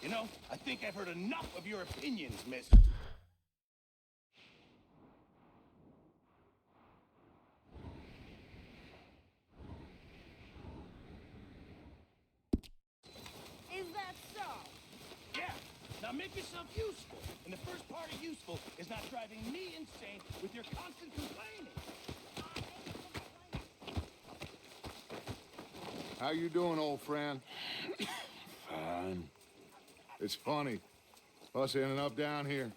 You know, I think I've heard enough of your opinions, miss. Is that so? Yeah, now make yourself useful. And the first part of useful is not driving me insane with your constant complaining. How you doing, old friend? Fine. It's funny, us ending up down here.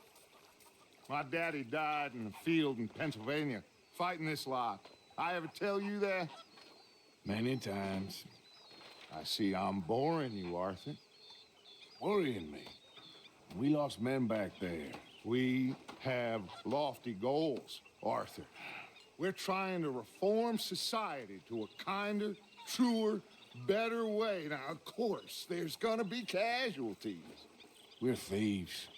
My daddy died in the field in Pennsylvania, fighting this lot. I ever tell you that? Many times. I see I'm boring you, Arthur. Worrying me. We lost men back there. We have lofty goals, Arthur. We're trying to reform society to a kinder, truer, better way. Now, of course, there's gonna be casualties. We're thieves.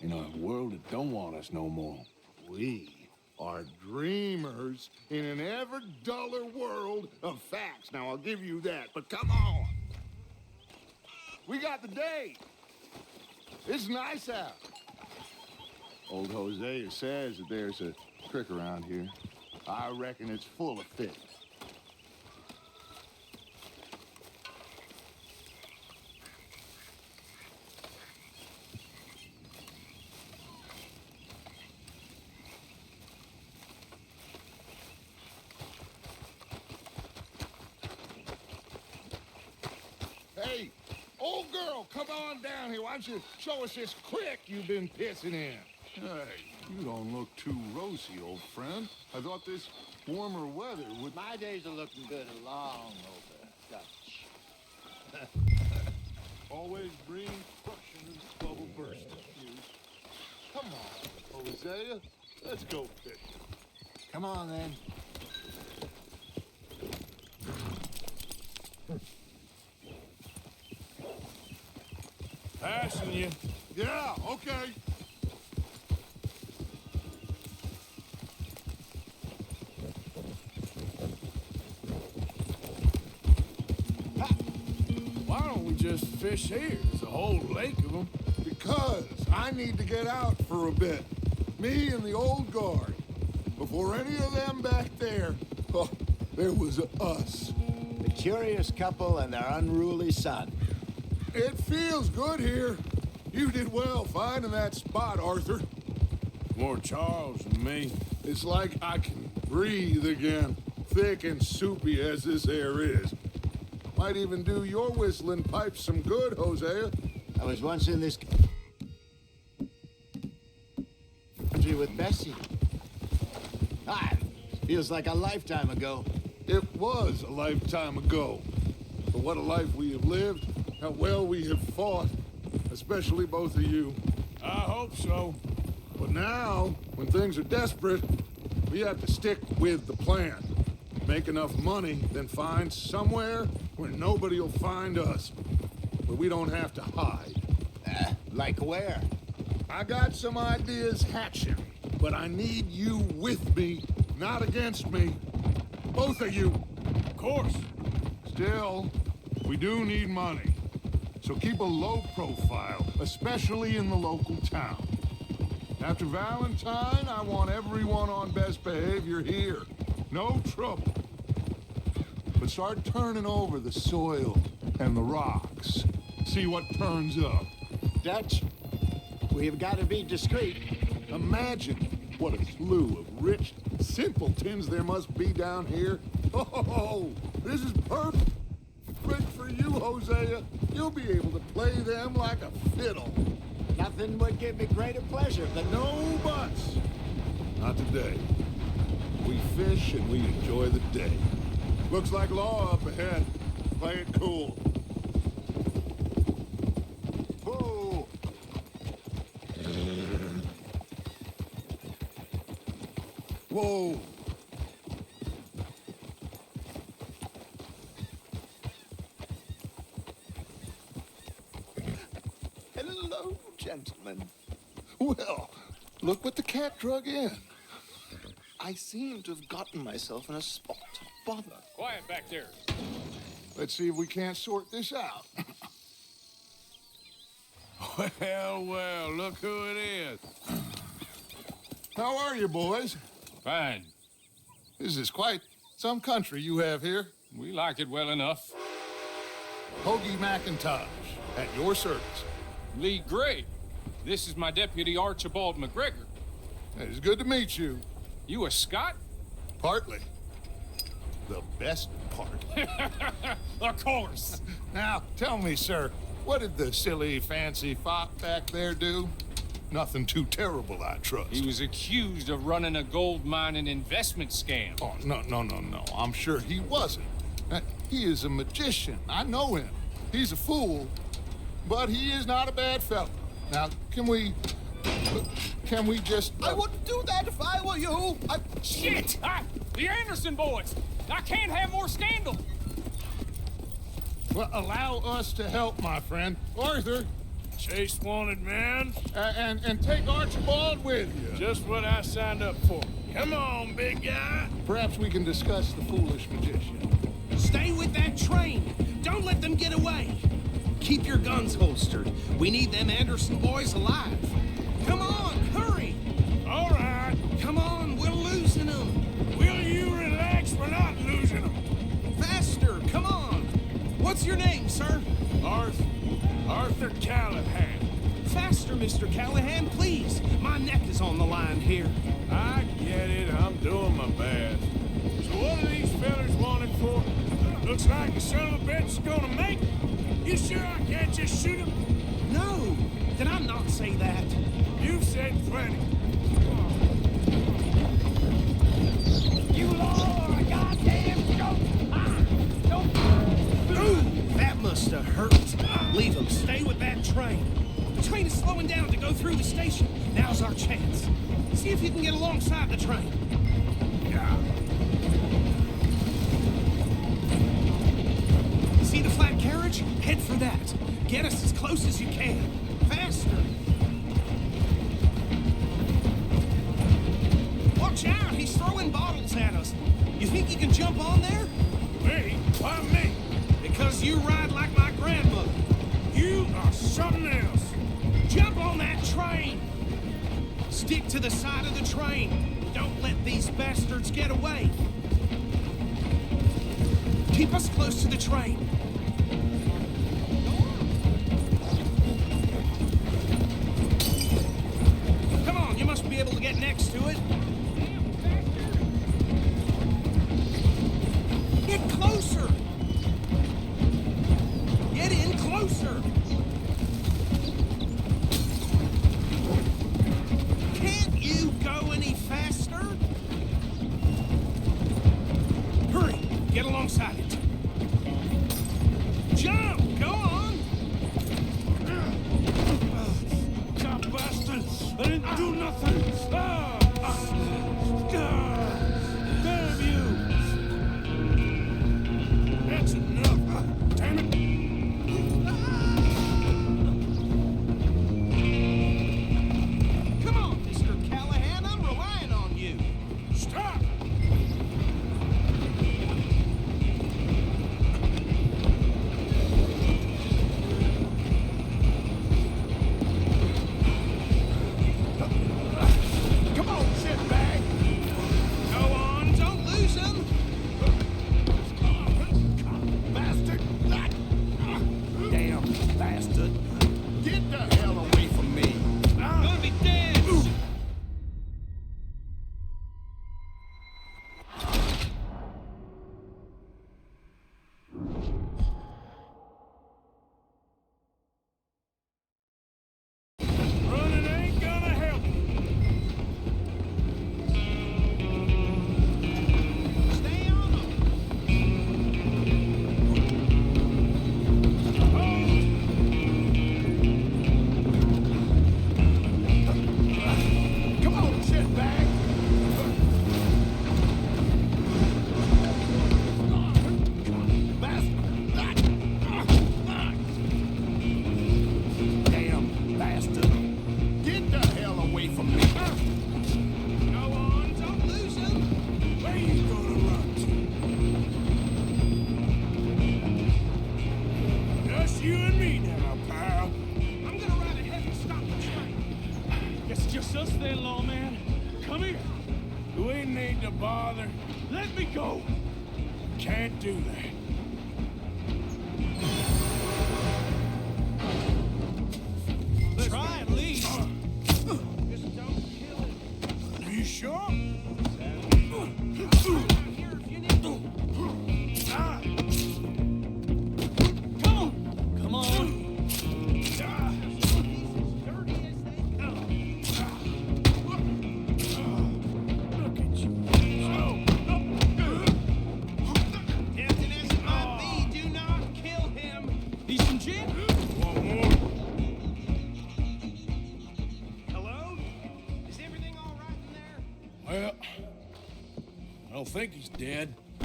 In a world that don't want us no more. We are dreamers in an ever duller world of facts. Now, I'll give you that, but come on. We got the day. It's nice out. Old Hosea says that there's a trick around here. I reckon it's full of fish. Hey, old girl, come on down here. Why don't you show us this crick you've been pissing in? Hey, you don't look too rosy, old friend. I thought this warmer weather would... My days are looking good along over Dutch. Always bring crushing and bubble bursting. Come on, Hosea. Let's go fishing. Come on, then. Passing you. Yeah, okay. Why don't we just fish here? There's a whole lake of them. Because I need to get out for a bit. Me and the old guard. Before any of them back there, oh, there was us. The curious couple and their unruly son. It feels good here. You did well finding that spot, Arthur. More Charles than me. It's like I can breathe again, thick and soupy as this air is. Might even do your whistling pipes some good, Hosea. I was once in this country with Bessie. Ah, feels like a lifetime ago. It was a lifetime ago. But what a life we have lived, how well we have fought, especially both of you. I hope so. But now, when things are desperate, we have to stick with the plan. Make enough money, then find somewhere where nobody will find us. Where we don't have to hide. Like where? I got some ideas hatching, but I need you with me, not against me. Both of you. Of course. Still, we do need money. So keep a low profile, especially in the local town. After Valentine, I want everyone on best behavior here. No trouble. But start turning over the soil and the rocks. See what turns up. Dutch, we've got to be discreet. Imagine what a slew of rich simpletons there must be down here. Oh, this is perfect for you, Hosea. You'll be able to play them like a fiddle. Nothing would give me greater pleasure than No buts. Not today. We fish and we enjoy the day. Looks like law up ahead. Play it cool. Whoa. Whoa. Hello, gentlemen. Well, Look what the cat drug in. I seem to have gotten myself in a spot of bother. Quiet back there. Let's see if we can't sort this out. Well, well, look who it is. How are you, boys? Fine. This is quite some country you have here. We like it well enough. Hoagie McIntosh, at your service. Lee Gray. This is my deputy Archibald McGregor. It's good to meet you. You a Scot? Partly. The best part. Of course. Now, tell me, sir, what did the silly, fancy fop back there do? Nothing too terrible, I trust. He was accused of running a gold mine and investment scam. Oh, no. I'm sure he wasn't. He is a magician. I know him. He's a fool, but he is not a bad fellow. Now, can we just... I wouldn't do that if I were you. Shit! The Anderson boys! I can't have more scandal! Well, allow us to help, my friend. Arthur, Chase wanted man. and take Archibald with you. Just what I signed up for. Come on, big guy. Perhaps we can discuss the foolish magician. Stay with that train. Don't let them get away. Keep your guns holstered. We need them Anderson boys alive. Come on, hurry. All right. Come on, we're losing them. Will you relax? We're not losing them. Faster, come on. What's your name, sir? Arthur Callahan. Faster, Mr. Callahan, please. My neck is on the line here. I get it. I'm doing my best. So what are these fellas wanted for? Looks like the son of a bitch is gonna make it. You sure I can't just shoot him? No, did I not say that? You've said plenty. You all are a goddamn joke. Ooh, that must have hurt. Leave them. Stay with that train. The train is slowing down to go through the station. Now's our chance. See if you can get alongside the train. Yeah. See the flat carriage? Head for that. Get us as close as you can. Faster. Watch out, he's throwing bottles at us. You think you can jump on there? Me? Why me? Because you ride like my grandmother. You are something else. Jump on that train. Stick to the side of the train. Don't let these bastards get away. Keep us close to the train. Come on, you must be able to get next to it. Get closer. Get in closer. Can't you go any faster? Hurry, get alongside it. Jump, go on. God bastard! I didn't do nothing! Damn you! That's enough! Damn it! Come on, Mr. Callahan, I'm relying on you. Stop! Come on, shitbag. Can't do that. Try at least. Just don't kill him. Are you sure? Here if you need to. Come on. Come on. Dirty as they come. Look at you. Tempting as it might be, do not kill him. Need some gin? One more. Hello? Is everything all right in there? Well, I don't think he's dead. I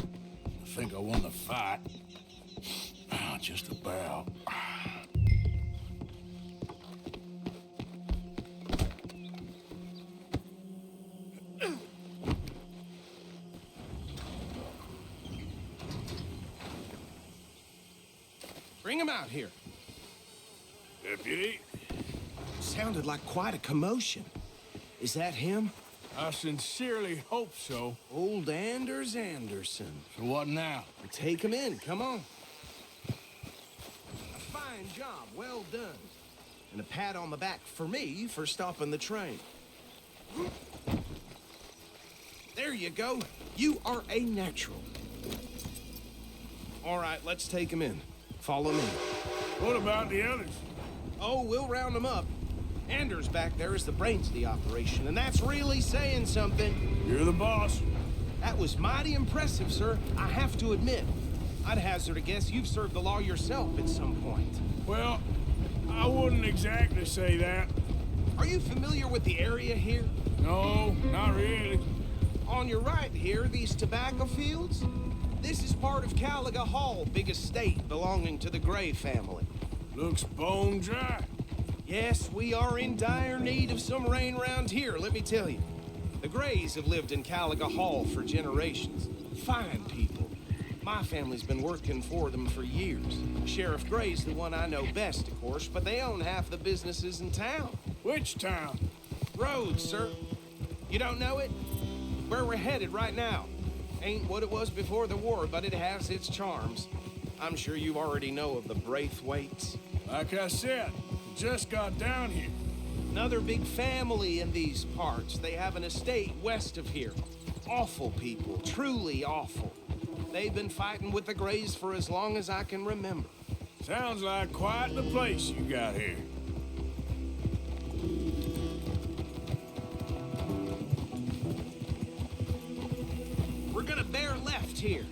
think I won the fight. Just about. Bring him out here. Deputy, Sounded like quite a commotion. Is that him? I sincerely hope so. Old Anders Anderson. So what now? Take him in, come on. A fine job, well done. And a pat on the back for me for stopping the train. There you go. You are a natural. All right, let's take him in. Follow me. What about the others? Oh, we'll round them up. Anders back there is the brains of the operation, and that's really saying something. You're the boss. That was mighty impressive, sir. I have to admit. I'd hazard a guess you've served the law yourself at some point. Well, I wouldn't exactly say that. Are you familiar with the area here? No, not really. On your right here, these tobacco fields? This is part of Caliga Hall, big estate belonging to the Gray family. Looks bone dry. Yes, we are in dire need of some rain around here, let me tell you. The Grays have lived in Caliga Hall for generations. Fine people. My family's been working for them for years. Sheriff Gray's the one I know best, of course, but they own half the businesses in town. Which town? Rhodes, sir. You don't know it? Where we're headed right now. Ain't what it was before the war, but it has its charms. I'm sure you already know of the Braithwaites. Like I said, just got down here. Another big family in these parts. They have an estate west of here. Awful people, truly awful. They've been fighting with the Grays for as long as I can remember. Sounds like quite the place you got here. We're gonna bear left here.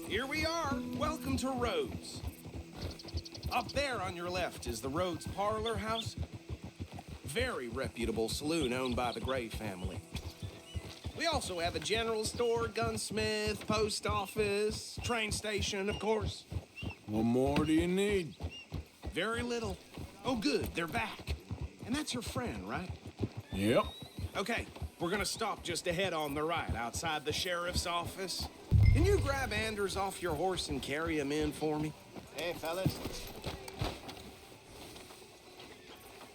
Here we are. Welcome to Rhodes. Up there on your left is the Rhodes Parlor House. Very reputable saloon owned by the Gray family. We also have a general store, gunsmith, post office, train station, of course. What more do you need? Very little. Oh, good, they're back. And that's your friend, right? Yep. Okay, we're gonna stop just ahead on the right, outside the sheriff's office. Can you grab Anders off your horse and carry him in for me? Hey, fellas.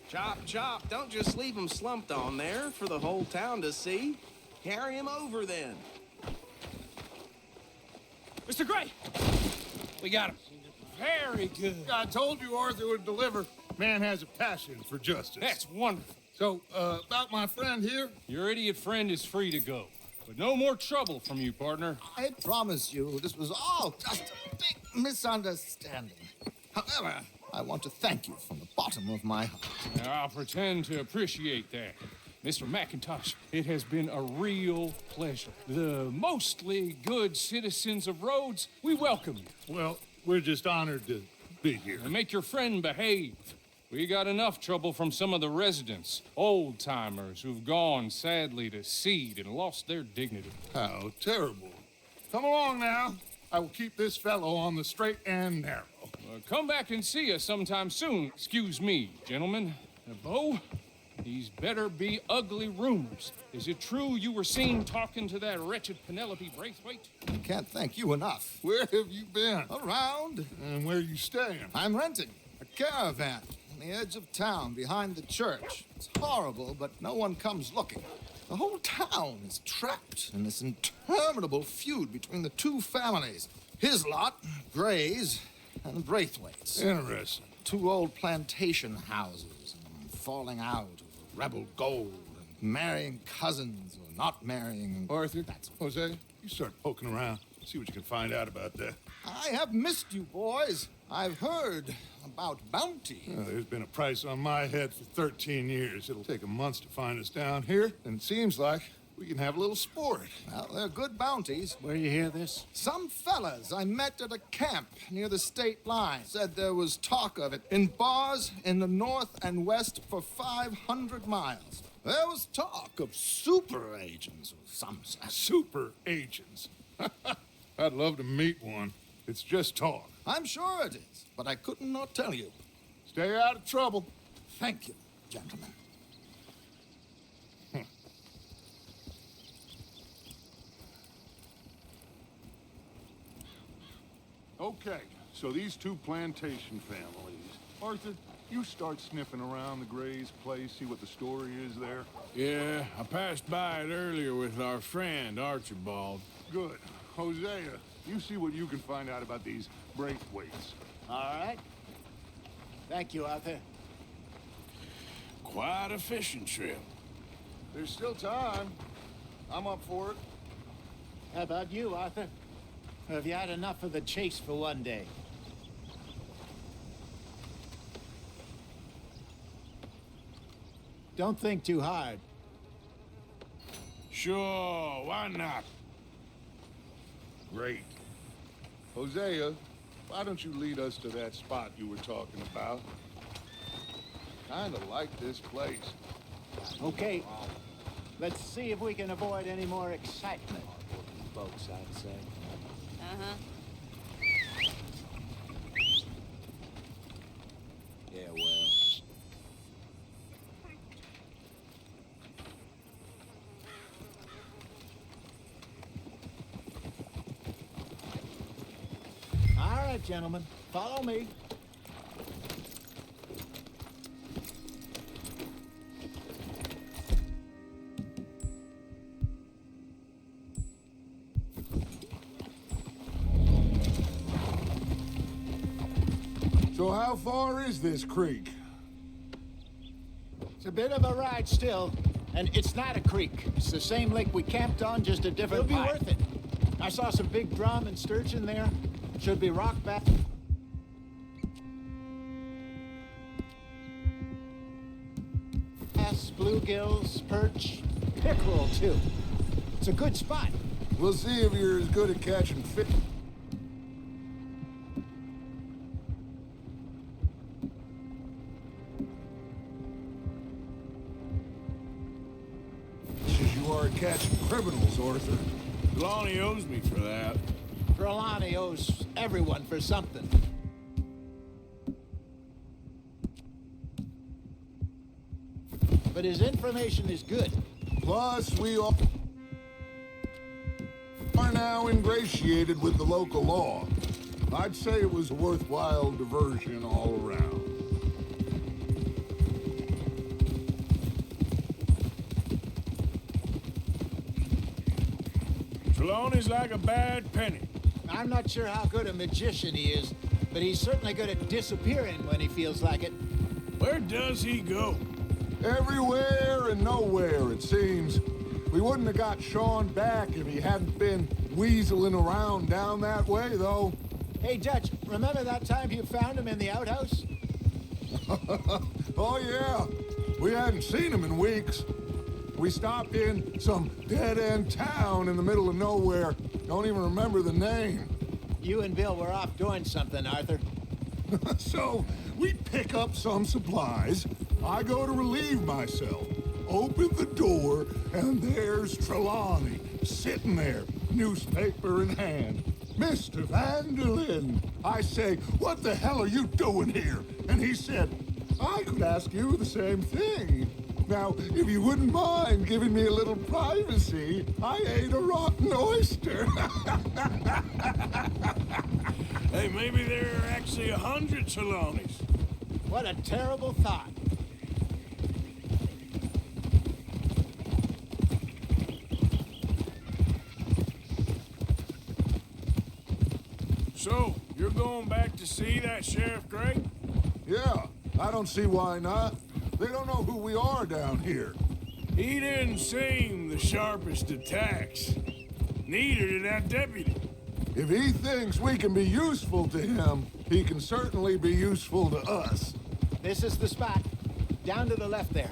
Chop, chop, don't just leave him slumped on there for the whole town to see. Carry him over then. Mr. Gray! We got him. Very good. I told you Arthur would deliver. Man has a passion for justice. That's wonderful. So, about my friend here? Your idiot friend is free to go. But no more trouble from you, partner. I promise you, this was all just a big misunderstanding. However, I want to thank you from the bottom of my heart. Now, I'll pretend to appreciate that. Mr. McIntosh, it has been a real pleasure. The mostly good citizens of Rhodes, we welcome you. Well, we're just honored to be here. And make your friend behave. We got enough trouble from some of the residents, old-timers who've gone, sadly, to seed and lost their dignity. How terrible. Come along now. I will keep this fellow on the straight and narrow. Come back and see us sometime soon. Excuse me, gentlemen. Bo, these better be ugly rumors. Is it true you were seen talking to that wretched Penelope Braithwaite? I can't thank you enough. Where have you been? Around. And where you staying? I'm renting a caravan on the edge of town behind the church. It's horrible, but no one comes looking. The whole town is trapped in this interminable feud between the two families. His lot, Gray's, and Braithwaite's. Interesting. Two old plantation houses, and falling out over rebel gold, and marrying cousins or not marrying. Arthur, Jose, you start poking around. See what you can find out about that. I have missed you, boys. I've heard about bounty. There's been a price on my head for 13 years. It'll take a month to find us down here, and it seems like we can have a little sport. Well, they're good bounties. Where you hear this? Some fellas I met at a camp near the state line said there was talk of it in bars in the north and west for 500 miles. There was talk of super agents or some such. Super agents. I'd love to meet one. It's just talk. I'm sure it is, but I couldn't not tell you. Stay out of trouble. Thank you, gentlemen. Okay, so these two plantation families. Arthur, you start sniffing around the Gray's place, see what the story is there. Yeah, I passed by it earlier with our friend, Archibald. Good. Hosea, you see what you can find out about these Braithwaites. All right. Thank you, Arthur. Quite a fishing trip. There's still time. I'm up for it. How about you, Arthur? Or have you had enough of the chase for one day? Don't think too hard. Sure, why not? Great. Hosea, why don't you lead us to that spot you were talking about? Kinda like this place. Okay. Let's see if we can avoid any more excitement. Folks, I'd say. Yeah, well. All right, gentlemen. Follow me. So how far is this creek? It's a bit of a ride still, and it's not a creek. It's the same lake we camped on, just a different It'll be pipe. worth it. I saw some big drum and sturgeon there. Should be rock bass. Bass, bluegills, perch, pickerel too. It's a good spot. We'll see if you're as good at catching fish. As you are at catching criminals, Arthur. Lonnie owes me for that. Trelawney owes everyone for something. But his information is good. Plus, we all are now ingratiated with the local law. I'd say it was a worthwhile diversion all around. Trelawney's like a bad penny. I'm not sure how good a magician he is, but he's certainly good at disappearing when he feels like it. Where does he go? Everywhere and nowhere, it seems. We wouldn't have got Sean back if he hadn't been weaseling around down that way, though. Hey, Dutch, remember that time you found him in the outhouse? Oh, yeah. We hadn't seen him in weeks. We stopped in some dead-end town in the middle of nowhere. Don't even remember the name. You and Bill were off doing something, Arthur. So, we pick up some supplies. I go to relieve myself. Open the door, and there's Trelawney, sitting there, newspaper in hand. Mr. Vanderlyn. I say, what the hell are you doing here? And he said, I could ask you the same thing. Now, if you wouldn't mind giving me a little privacy, I ate a rotten oyster. Hey, maybe there are actually 100 Trelawneys. What a terrible thought. So, you're going back to see that Sheriff Gray? Yeah, I don't see why not. They don't know who we are down here. He didn't seem the sharpest attacks. Neither did that deputy. If he thinks we can be useful to him, he can certainly be useful to us. This is the spot. Down to the left there.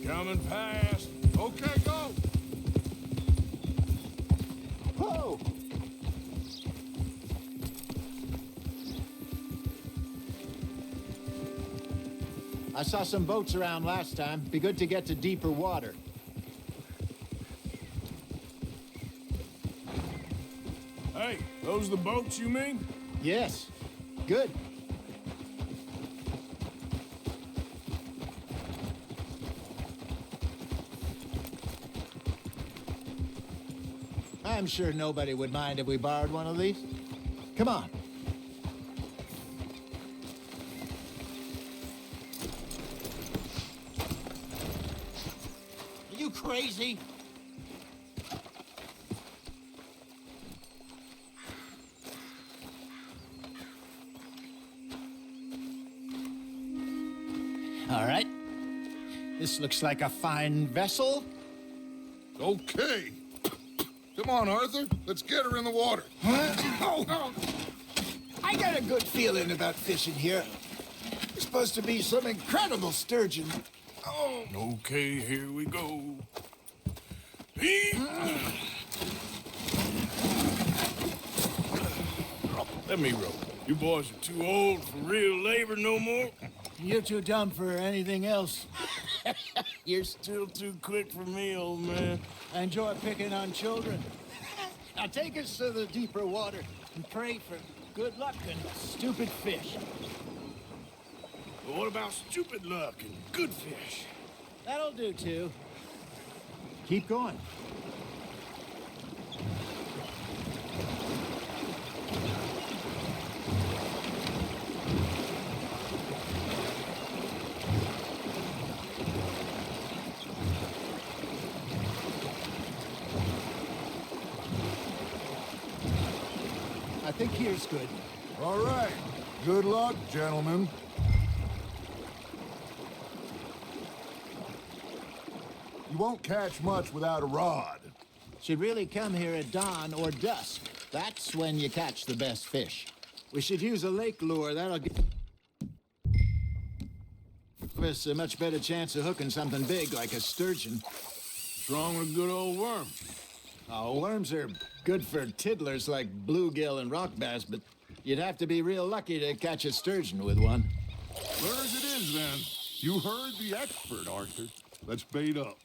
Coming past. Okay, go! Whoa! I saw some boats around last time. Be good to get to deeper water. Hey, those the boats you mean? Yes. Good. I'm sure nobody would mind if we borrowed one of these. Come on. Are you crazy? All right. This looks like a fine vessel. Okay. Come on, Arthur. Let's get her in the water. Oh, I got a good feeling about fishing here. It's supposed to be some incredible sturgeon. Oh, Okay, here we go. Let me row. You boys are too old for real labor no more. you're too dumb for anything else. You're still too quick for me, old man. I enjoy picking on children. Now take us to the deeper water and pray for good luck and stupid fish. But what about stupid luck and good fish? That'll do, too. Keep going. I think here's good. All right. Good luck, gentlemen. You won't catch much without a rod. Should really come here at dawn or dusk. That's when you catch the best fish. We should use a lake lure. That'll give us a much better chance of hooking something big like a sturgeon. What's wrong with a good old worm? Oh, worms are good for tiddlers like bluegill and rock bass, but you'd have to be real lucky to catch a sturgeon with one. Where as it is, then. You heard the expert, Arthur. Let's bait up.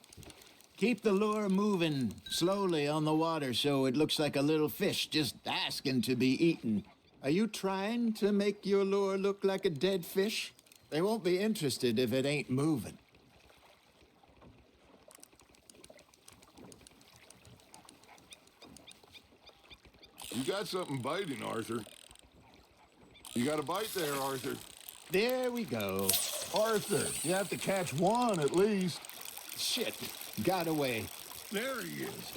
Keep the lure moving slowly on the water so it looks like a little fish just asking to be eaten. Are you trying to make your lure look like a dead fish? They won't be interested if it ain't moving. You got something biting, Arthur. You got a bite there, Arthur. There we go. Arthur, you have to catch one at least. Shit, got away. There he is.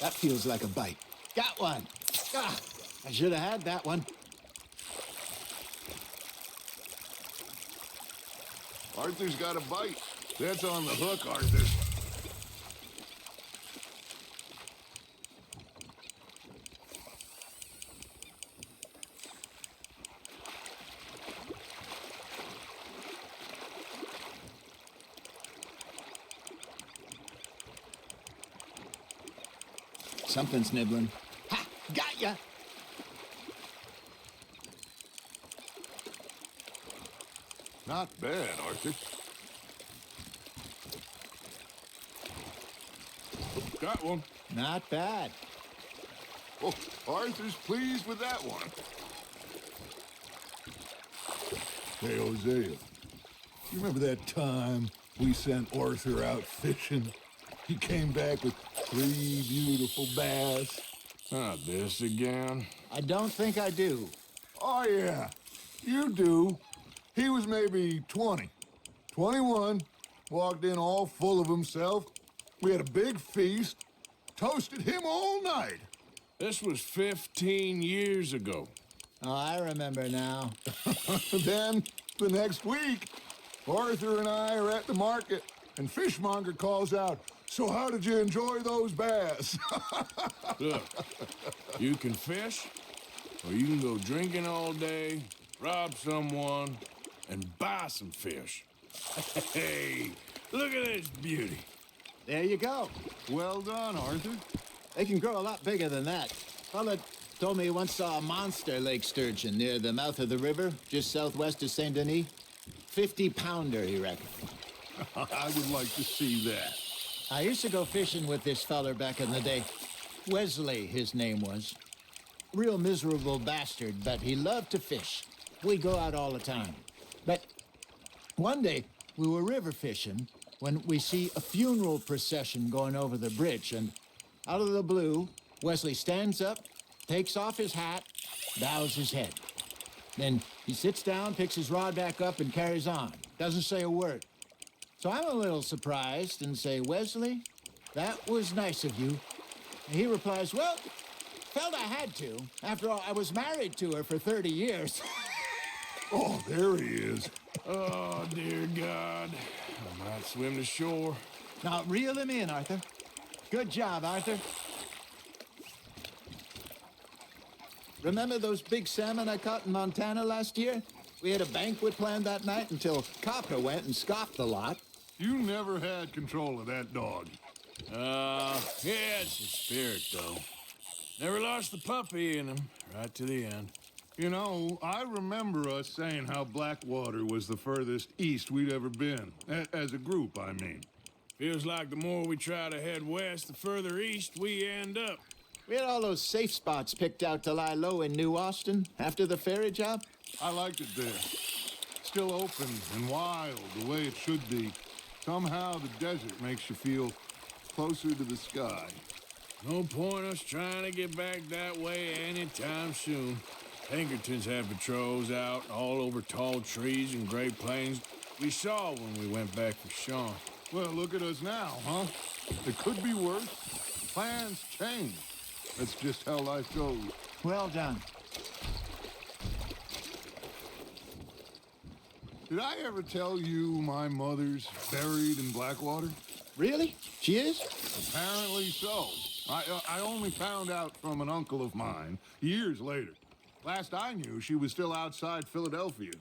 That feels like a bite. Got one. Ah, I should have had that one. Arthur's got a bite. That's on the hook, Arthur. Something's nibbling. Ha! Got ya! Not bad, Arthur. Got one. Not bad. Oh, Arthur's pleased with that one. Hey, Hosea, you remember that time we sent Arthur out fishing? He came back with 3 beautiful bass. Not this again. I don't think I do. Oh, yeah, you do. He was maybe 20, 21, walked in all full of himself. We had a big feast, toasted him all night. This was 15 years ago. Oh, I remember now. Then, the next week, Arthur and I are at the market, and Fishmonger calls out, "So how did you enjoy those bass?" Look, you can fish, or you can go drinking all day, rob someone, and buy some fish. Hey, look at this beauty. There you go. Well done, Arthur. They can grow a lot bigger than that. Fella told me he once saw a monster lake sturgeon near the mouth of the river, just southwest of Saint Denis. 50-pounder, he reckoned. I would like to see that. I used to go fishing with this feller back in the day. Wesley, his name was. Real miserable bastard, but he loved to fish. We'd go out all the time. But one day, we were river fishing when we see a funeral procession going over the bridge, and out of the blue, Wesley stands up, takes off his hat, bows his head. Then he sits down, picks his rod back up, and carries on. Doesn't say a word. So I'm a little surprised and say, "Wesley, that was nice of you." And he replies, "Well, felt I had to. After all, I was married to her for 30 years. Oh, there he is. Oh, dear God. I might swim to shore. Now, reel him in, Arthur. Good job, Arthur. Remember those big salmon I caught in Montana last year? We had a banquet planned that night until Copper went and scoffed the lot. You never had control of that dog. He had some spirit, though. Never lost the puppy in him, right to the end. You know, I remember us saying how Blackwater was the furthest east we'd ever been. As a group, I mean. Feels like the more we try to head west, the further east we end up. We had all those safe spots picked out to lie low in New Austin after the ferry job. I liked it there. Still open and wild, the way it should be. Somehow the desert makes you feel closer to the sky. No point us trying to get back that way anytime soon. Pinkertons had patrols out all over tall trees and Great Plains. We saw when we went back for Sean. Well, look at us now, huh? It could be worse. Plans change. That's just how life goes. Well done. Did I ever tell you my mother's buried in Blackwater? Really? She is? Apparently so. I only found out from an uncle of mine years later. Last I knew, she was still outside Philadelphia.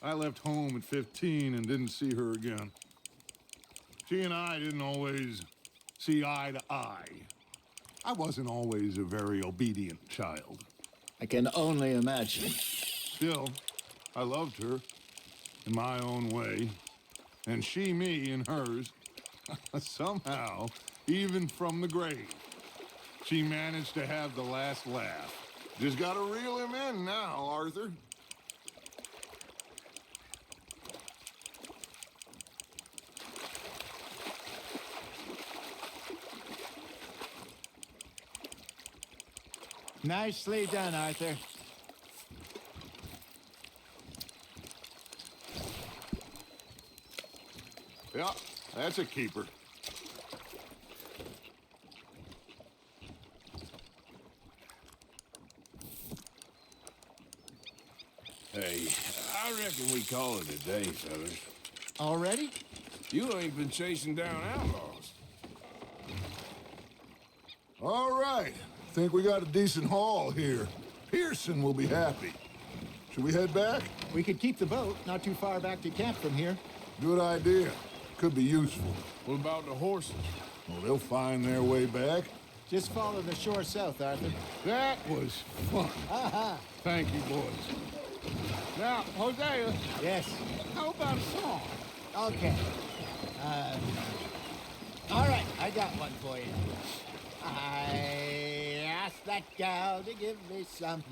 I left home at 15 and didn't see her again. She and I didn't always see eye to eye. I wasn't always a very obedient child. I can only imagine. Still, I loved her in my own way, and she me in hers. Somehow, even from the grave, she managed to have the last laugh. Just gotta reel him in now, Arthur. Nicely done, Arthur. Yeah, that's a keeper. Hey, I reckon we call it a day, fellas. Already? You ain't been chasing down outlaws. All right. Think we got a decent haul here. Pearson will be happy. Should we head back? We could keep the boat not too far back to camp from here. Good idea. Could be useful. What about the horses? Well, they'll find their way back. Just follow the shore south, Arthur. That was fun. Thank you, boys. Now, Hosea, Yes. how about a song? Okay. All right, I got one for you. I asked that gal to give me some.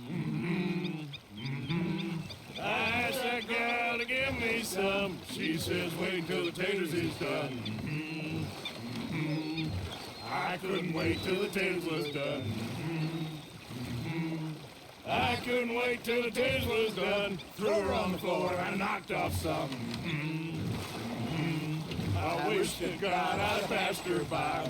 I asked that gal to give me some. She says, wait till the taters is done. I couldn't wait till the taters was done. I couldn't wait till the taters was done. Threw her on the floor and knocked off some. I wish to God I'd passed her by.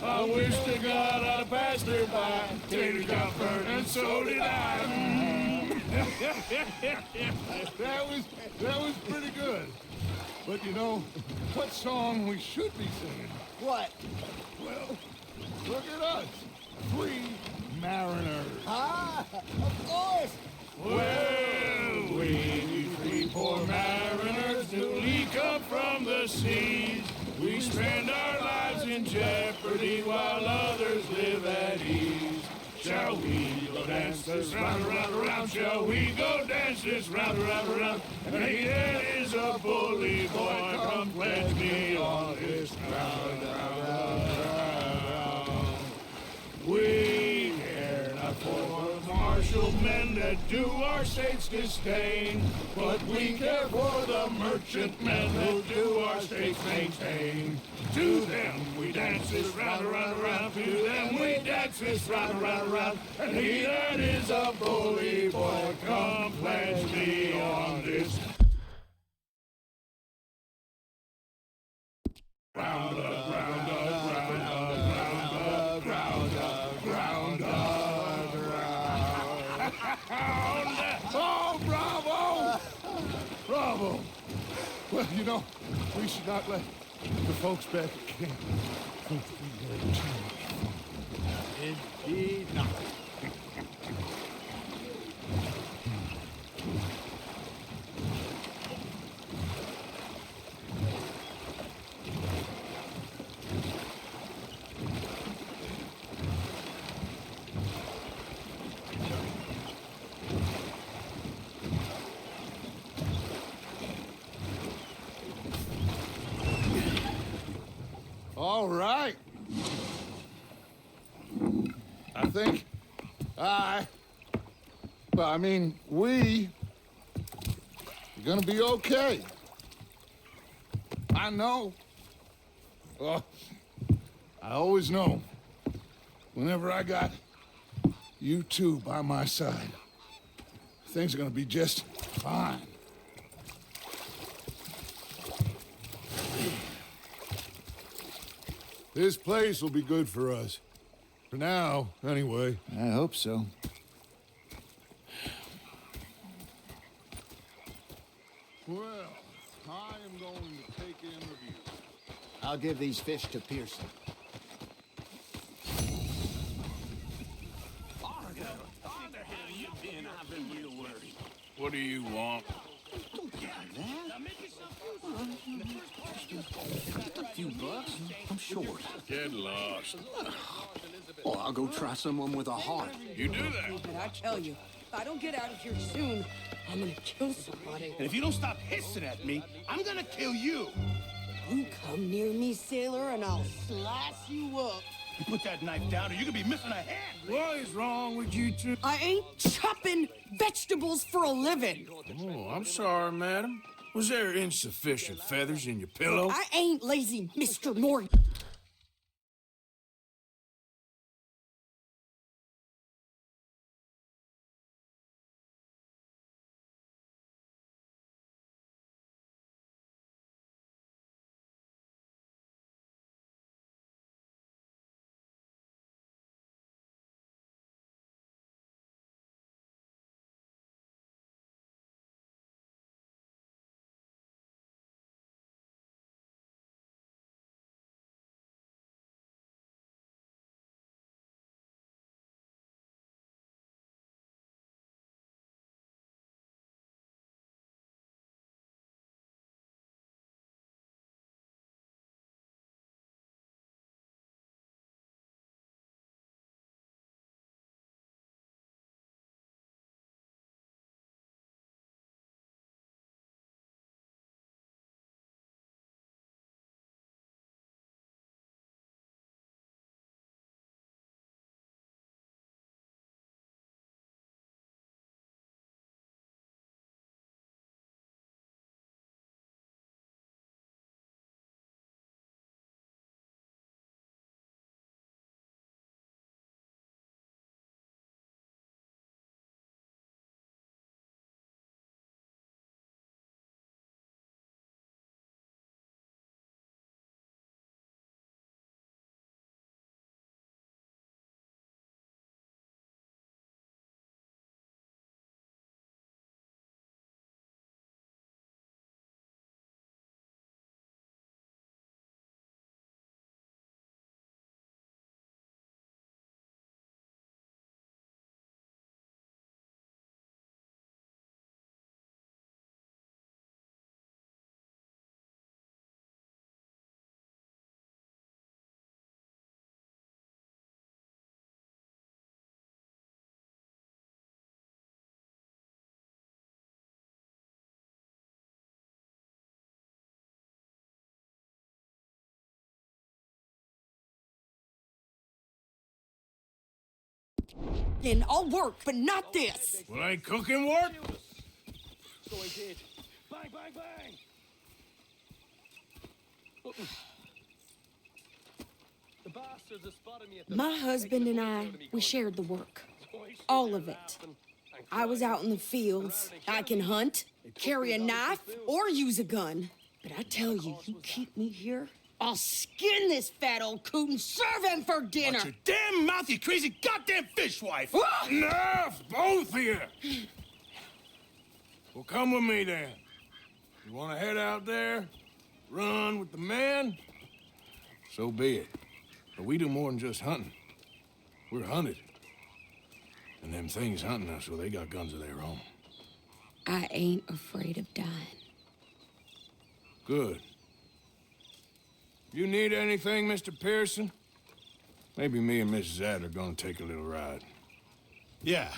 I wish to God I'd passed her by. Taters got burned and so did I. That was pretty good. But you know, what song we should be singing? What? Well, look at us. 3 mariners. Ah, of course. Well, we 3 poor mariners newly come from the seas. We spend our lives in jeopardy while others live at ease. Shall we go dance this round, around, around? Shall we go dance this round, around, around? And he that is a bully boy, come pledge me on this round, round, round. We care not for martial men that do our states disdain, but we care for the merchant men who do our states maintain. To them we dance this round, around, around. To them we dance this round, around, around. And he that is a bully boy, come pledge me on this round up, round up, round up, round up, round up, round up, round up. Oh, bravo! Bravo! Well, you know, we should not let the folks back at camp think we had too much fun. Indeed not. All right. I think we are gonna be okay. I know. I always know. Whenever I got you two by my side, things are gonna be just fine. This place will be good for us. For now, anyway. I hope so. Well, I am going to take in review. I'll give these fish to Pearson. What do you want? A few bucks? I'm short. Get lost. Oh, I'll go try someone with a heart. You do that. And I tell you, if I don't get out of here soon, I'm gonna kill somebody. And if you don't stop hissing at me, I'm gonna kill you. You come near me, sailor, and I'll slice you up. You put that knife down or you could be missing a hand. What is wrong with you two? I ain't chopping vegetables for a living. Oh, I'm sorry, madam. Was there insufficient feathers in your pillow? I ain't lazy, Mr. Morgan. And I'll work, but not this. Well, ain't cooking work? So he did. Bang, bang, bang! The bastards have spotted me at the My husband and I, we shared the work. All of it. I was out in the fields. I can hunt, carry a knife, or use a gun. But I tell you, you keep me here, I'll skin this fat old coot and serve him for dinner. Watch your damn mouth, you crazy goddamn fishwife! Enough, both of you! Well, come with me then. You want to head out there, run with the men? So be it. But we do more than just hunting. We're hunted. And them things hunting us, well, they got guns of their own. I ain't afraid of dying. Good. You need anything, Mr. Pearson? Maybe me and Mrs. Ad are gonna take a little ride. Yeah,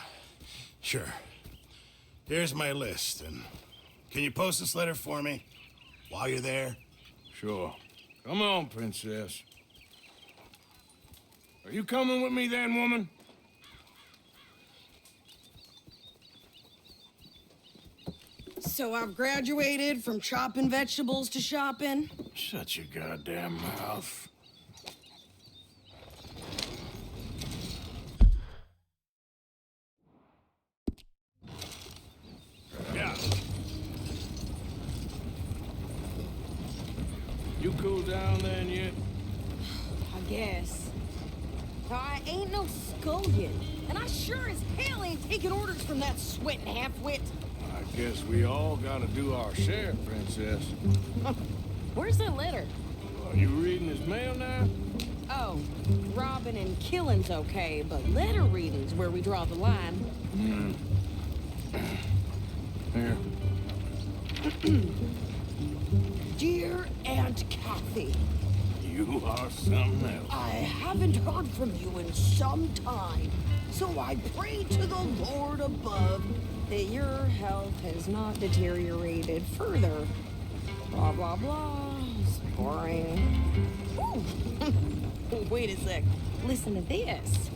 sure. Here's my list, and can you post this letter for me while you're there? Sure. Come on, princess. Are you coming with me then, woman? So I've graduated from chopping vegetables to shopping. Shut your goddamn mouth. Yeah. You cool down then yet? I guess. I ain't no scullion, and I sure as hell ain't taking orders from that sweating half-wit. I guess we all gotta do our share, princess. Where's that letter? Are you reading his mail now? Oh, robbing and killing's okay, but letter reading's where we draw the line. Here. Dear Aunt Kathy, You are something else. I haven't heard from you in some time, so I pray to the Lord above that your health has not deteriorated further. Blah, blah, blah. It's boring. Ooh. Wait a sec. Listen to this.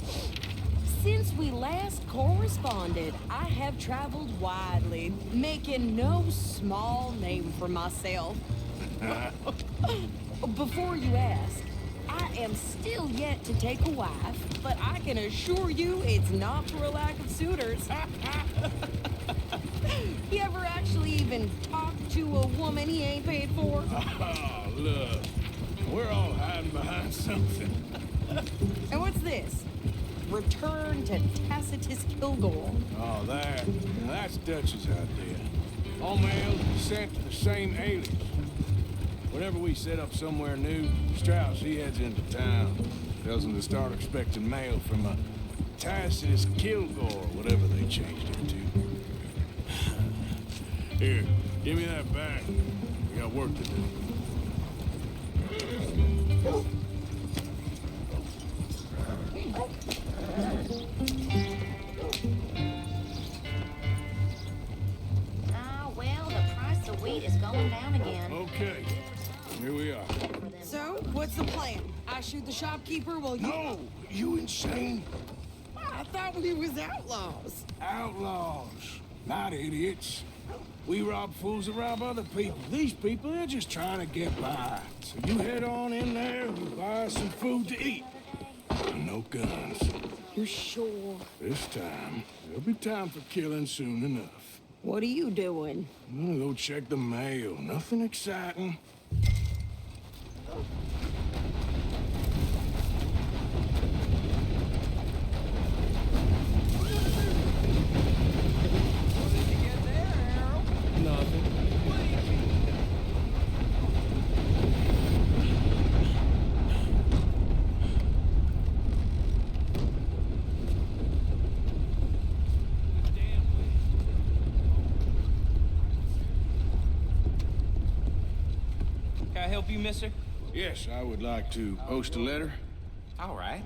Since we last corresponded, I have traveled widely, making no small name for myself. Before you ask, I am still yet to take a wife, but I can assure you it's not for a lack of suitors. You ever actually even talked to a woman he ain't paid for? Oh, look. We're all hiding behind something. And what's this? Return to Tacitus Kilgore. Oh, that's Dutch's idea. All mail sent to the same alias. Whenever we set up somewhere new, Strauss, he heads into town. Tells them to start expecting mail from a Tacitus Kilgore, whatever they changed it to. Here, give me that back. We got work to do. Ah, well, the price of wheat is going down again. Okay, here we are. So, what's the plan? I shoot the shopkeeper while you... No! You insane? I thought we was outlaws. Outlaws, not idiots. We rob fools that rob other people. These people, they're just trying to get by. So you head on in there and buy some food to eat. And no guns. You sure? This time, there'll be time for killing soon enough. What are you doing? I'm gonna go check the mail. Nothing exciting. Can I help you, mister? Yes, I would like to post a letter. All right.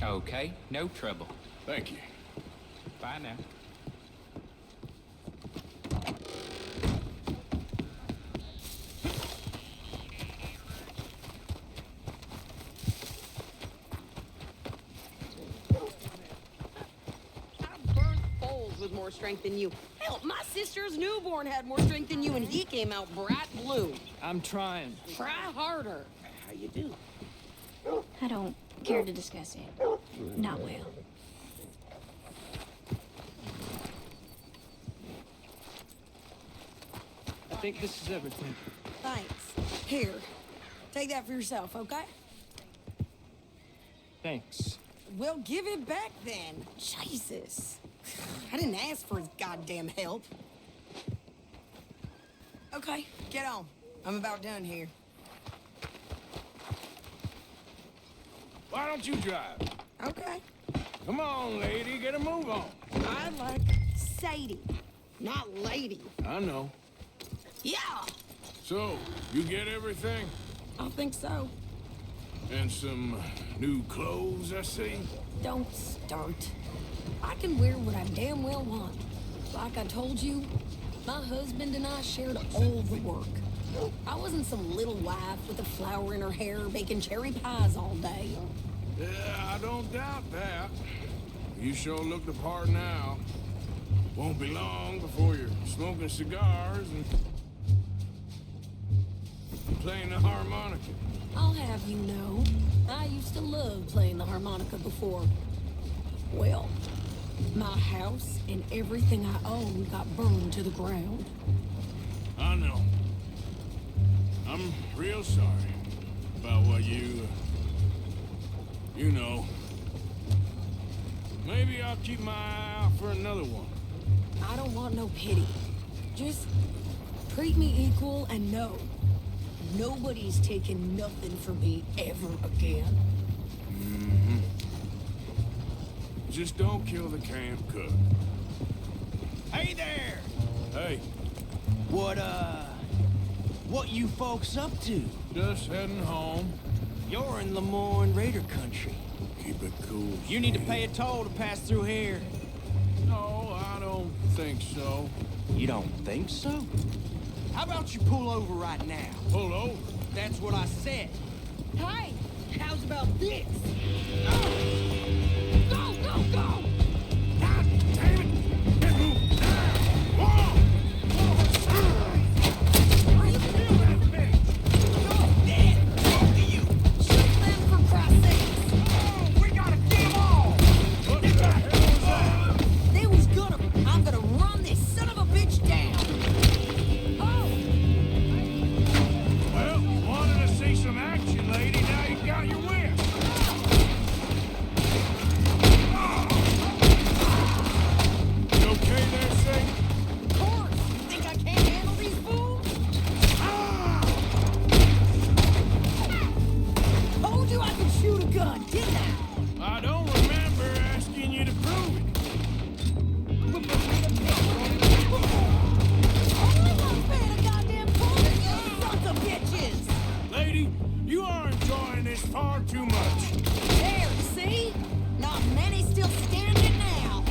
Okay, no trouble. Thank you. Bye now. strength than you. Hell, my sister's newborn had more strength than you, and he came out bright blue. I'm trying. Try harder. How you do? I don't care to discuss it. Not well. I think this is everything. Thanks. Here, take that for yourself, okay? Thanks. Well, give it back then. Jesus. I didn't ask for his goddamn help. Okay, get on. I'm about done here. Why don't you drive? Okay. Come on, lady, get a move on. I like Sadie, not lady. I know. Yeah, So, you get everything? I think so. And some new clothes, I see? Don't start. I can wear what I damn well want. Like I told you, my husband and I shared all the work. I wasn't some little wife with a flower in her hair baking cherry pies all day. Yeah, I don't doubt that. You sure look the part now. Won't be long before you're smoking cigars and playing the harmonica. I'll have you know, I used to love playing the harmonica before. Well, my house and everything I owned got burned to the ground. I know. I'm real sorry about what you know. Maybe I'll keep my eye out for another one. I don't want no pity. Just treat me equal and know nobody's taking nothing from me ever again. Mm-hmm. Just don't kill the camp cook. Hey there! Hey, What you folks up to? just heading home. You're in Lemoyne Raider country. Keep it cool. You need to pay a toll to pass through here. No, I don't think so. You don't think so? How about you pull over right now? Pull over. That's what I said. Hey, how's about this? Go, go, go! God damn it! Get moving! Whoa! Are you Kill that bitch! You're dead! Both of you! Shoot them for Christ's sake! Oh, we gotta get them all! What the hell was that? They was I'm gonna run this son of a bitch down! Oh! Well, wanted to see some action, lady. Now you got your wish. You okay there, Sadie? Of course! You think I can't handle these fools? Told you I could shoot a gun, didn't I? I don't remember asking you to prove it. I'm paying a goddamn toll to you sons of bitches! Lady, you are enjoying this far too much. There, see? Not many still standing now.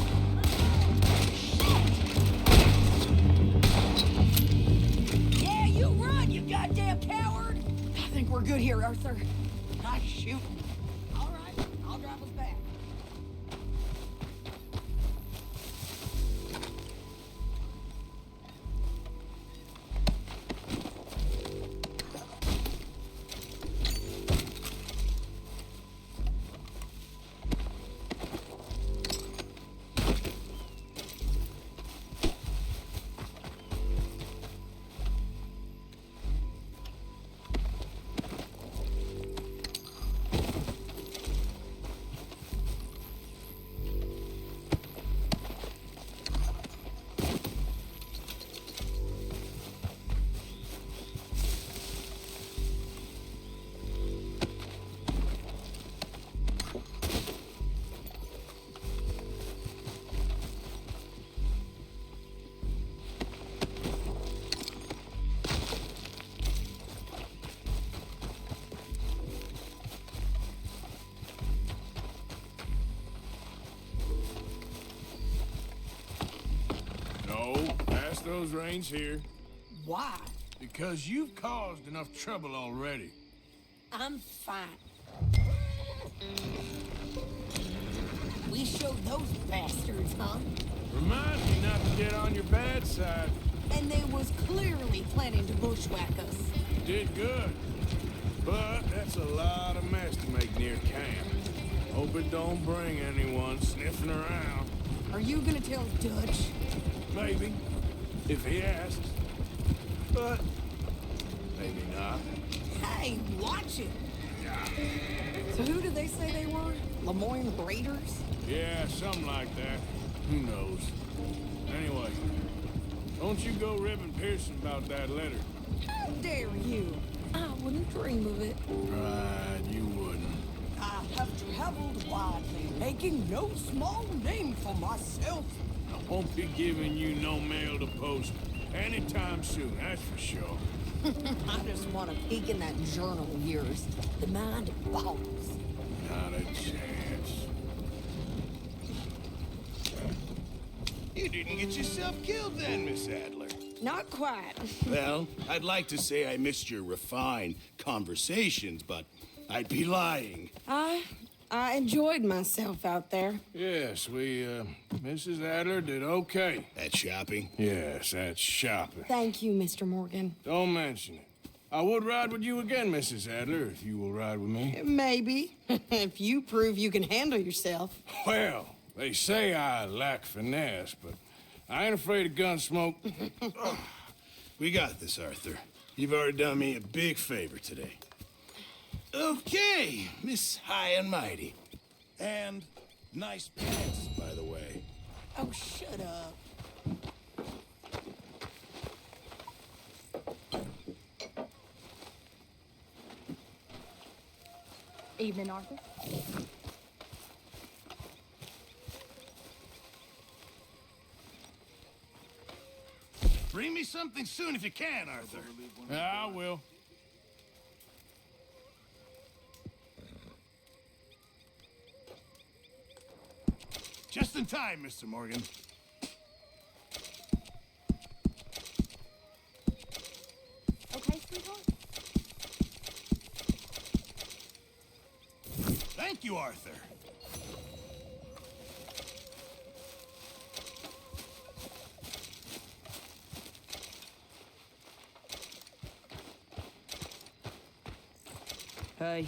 Yeah, you run, you goddamn coward! I think we're good here, Arthur. Nice shooting. All right, I'll drive us back. No, pass those reins here. Why? Because you've caused enough trouble already. I'm fine. We showed those bastards, huh? Remind me not to get on your bad side. And they was clearly planning to bushwhack us. You did good. But that's a lot of mess to make near camp. Hope it don't bring anyone sniffing around. Are you gonna tell Dutch? Maybe, if he asks. But maybe not. Hey, watch it! So who did they say they were? Lemoyne Raiders? Yeah, something like that. Who knows? Anyway, don't you go ribbing Pearson about that letter. How dare you? I wouldn't dream of it. Right, you wouldn't. I have traveled widely, making no small name for myself. I won't be giving you no mail to post anytime soon, that's for sure. I just want to peek in that journal of yours. The mind boggles. Not a chance. You didn't get yourself killed then, Miss Adler. Not quite. Well, I'd like to say I missed your refined conversations, but I'd be lying. I enjoyed myself out there. Yes, Mrs. Adler did okay. At shopping? Yes, that's shopping. Thank you, Mr. Morgan. Don't mention it. I would ride with you again, Mrs. Adler, if you will ride with me. Maybe. If you prove you can handle yourself. Well, they say I lack finesse, but I ain't afraid of gun smoke. We got this, Arthur. You've already done me a big favor today. Okay, Miss High and Mighty. And nice pants, by the way. Oh, shut up. Evening, Arthur. Bring me something soon if you can, Arthur. Yeah, I will. Just in time, Mr. Morgan. Okay, sweetheart? Thank you, Arthur. Hey.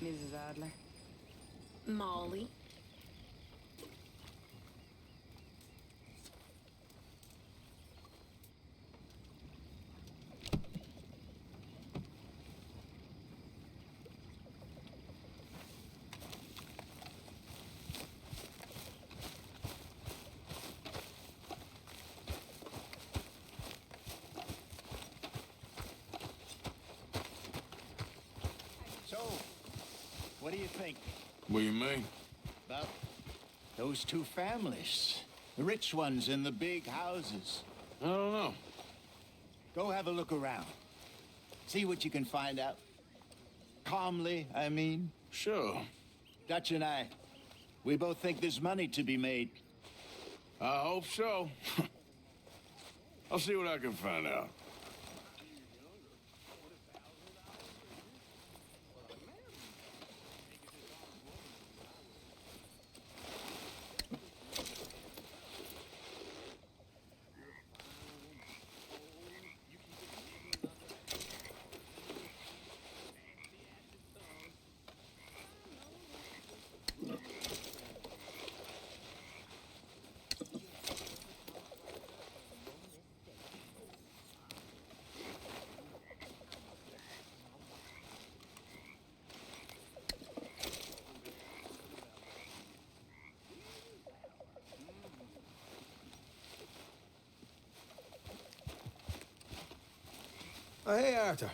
Mrs. Adler. Molly. So, what do you think What do you mean? about those two families? The rich ones in the big houses. I don't know. Go have a look around. See what you can find out. Calmly, I mean. Sure. Dutch and I, we both think there's money to be made. I hope so. I'll see what I can find out. Oh, hey, Arthur.